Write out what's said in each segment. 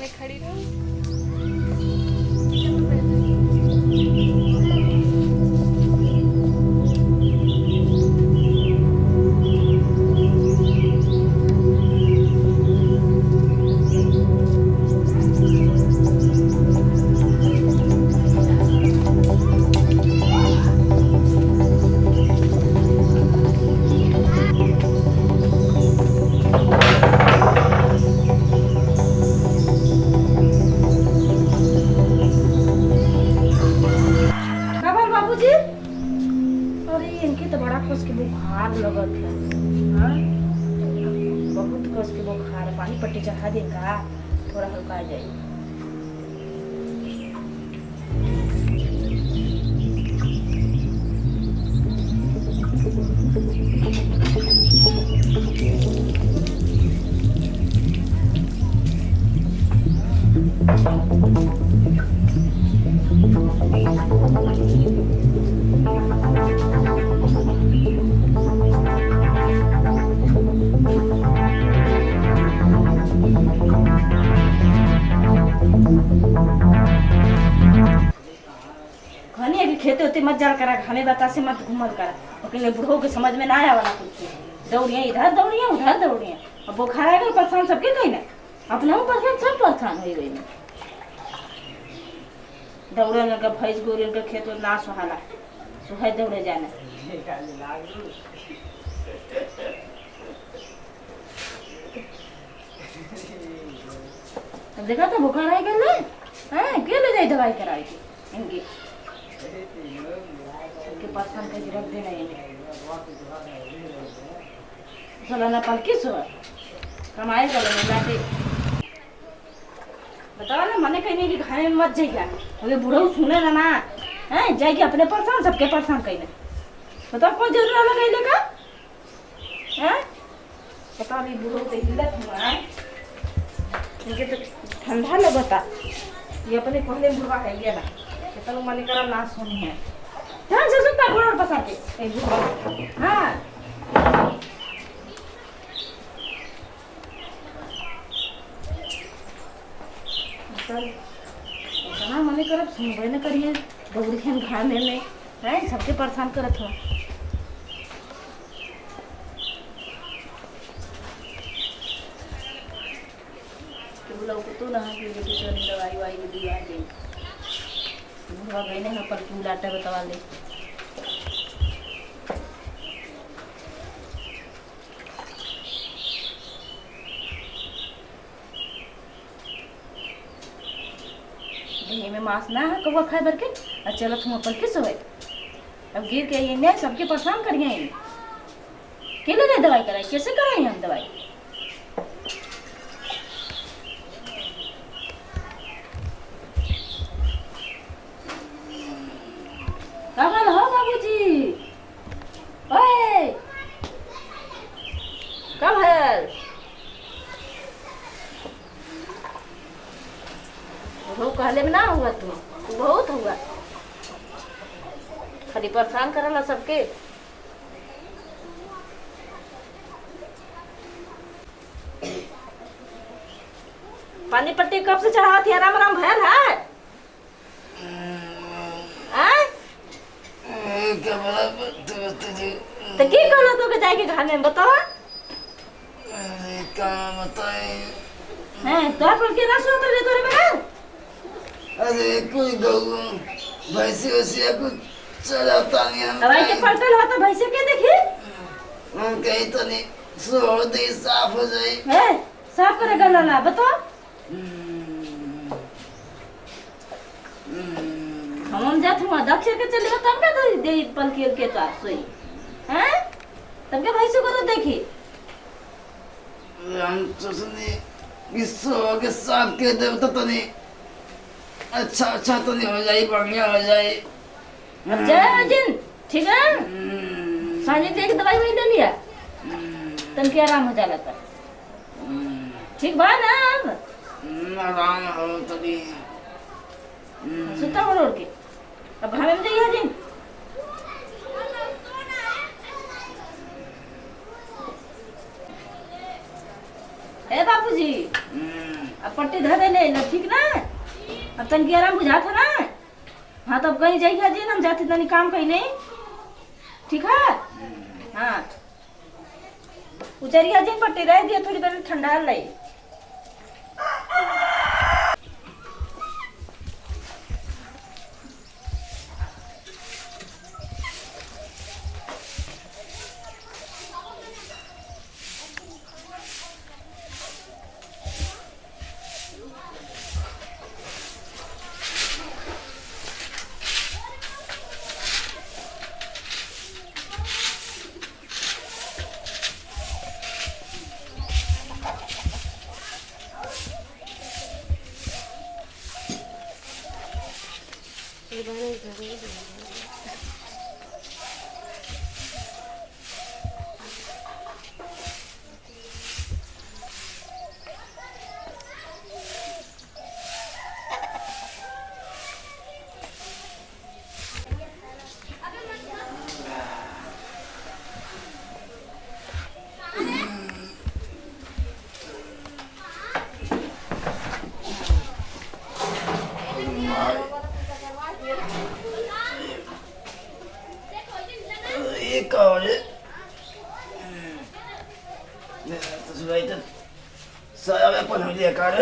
मैं खड़ी रहूं। बाबूजी, अरे इनके तो बड़ा कस के बुखार लगत है। हाँ, बहुत कस के बुखार है। पानी पट्टी चढ़ा देगा, थोड़ा हल्का आ जाए। घने अभी खेते होते मत जल करा, घने बता से मत घूमल करा। अकेले बूढ़ों के समझ में ना आया वाला कुछ। दौड़िया इधर दौड़िया उधर दौड़िया, अब बुखार आ गई परेशान सबके कहीं ना, अपना परेशान सब परेशान हो गई। दौड़े लगा भैंस गोरी उनके खेत में ना सुहाला, सुहाय दौड़े जाना। अब देखा तो बुखार आ गया है, क्यों ले जाए दवाई कराई के इनकी सबके परेशान करके रख देना। सालाना पल किस कमाई कर लाटे बताओ ना, मने कहीं नहीं खाने में मत जाइए। अगर बूढ़ा सुने ना है जाएगी अपने परेशान सबके परेशान कहीं। बताओ कौन जरूर लगा इले का है, पता नहीं बूढ़ों से हिलत हुआ है। इनके तो ठंडा लगता, ये अपने पहले बुढ़वा है ये ना, तो मन करा ना सुनी है। हाँ से सुनता घोड़ा पसा के हाँ इतना मने करब सुनबे न करिए। दौड़ी खेन घामे में है सबके परेशान करत हो। तो ना दवाई वाई दिवा दे बुढ़वा गए ना पर चूलाटा बतवा ले। दही में मांस ना है कौवा खाए भर के और चलत हम अपन के सोए। अब गिर के ये नहीं सबके परेशान करिए। के लगे दवाई कराई, कैसे कराई हम दवाई? कहाँ हो बाबूजी? ओए कब है? बहुत कहले में ना हुआ तू बहुत हुआ, खाली परेशान करला सबके। पानी पट्टी कब से चढ़ा थी? आराम आराम भयल है तो की कहला तो के जाए के घर में बताओ। काम बताए हैं तोर पर के ना सोत रे तोरे में। अरे कोई गौ भैंसी वैसी कुछ चलाता नहीं हम दवाई के पलटल हो तो भैंसे के देखी हम कहीं तो नहीं सो दे साफ हो जाए है साफ करे गला ना बताओ। हम जात हुआ दक्ष के चले तब का दे पल के तो सोई हैं तब के भैंसे को तो देखी। हम सोचने कि सो के साफ के देवता तो नहीं अच्छा अच्छा तो नहीं हो जाए, बढ़िया हो जाए। अब जय अर्जुन ठीक है सांझे देख दवाई वही ले लिया तन के आराम हो जाला था ठीक बा ना। अब आराम हो तो नहीं सुता बरोड़ के अब हमें में जाइए अर्जुन। ए बापूजी अब पट्टी धरे ले ना, ठीक ना? अब तनकी आराम बुझात है ना? हाँ तब कहीं जाइए जी ना, हम जाते तनी काम कहीं नहीं, ठीक है? हाँ उचरिया जी पट्टी रह दिया, थोड़ी देर ठंडा ले। ये का हो रे? तो सुनाई तो साया अपन हो लिया कर।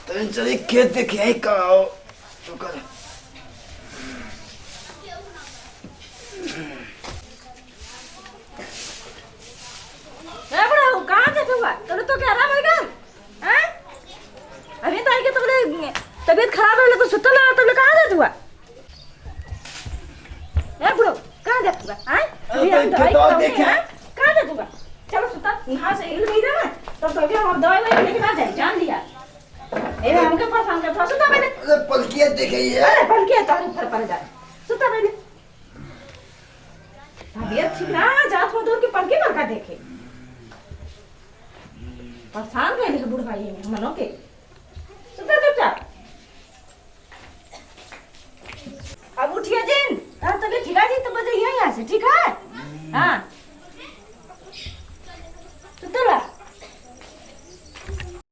तो चलिए खेत देखे ही का हो तो कर। ए बड़ा कहाँ जाते हुआ? तोरे तो क्या आराम होगा? हैं? अभी तो आई के तुमने तबीयत खराब है तो सुतल है, तुमने कहाँ जाते हुआ? ए बड़ो कहाँ जाते हुआ? हैं? अभी हम दवाई खाओगे हैं? कहाँ जाते हुआ? चलो सुता, यहाँ से हिल गई ना, तब तो क्या हम दवाई लेके ना जाए, जान लिया। ए हमके पास सुता पहले। अरे पलकिया देखे ये। अरे पलकिया तारे ऊपर पड़ जाए, सुता पहले। तबीयत ठीक ना, जात में दूर की पलकी पर का देखे। परेशान कर ले बुढ़ भाई मनो के।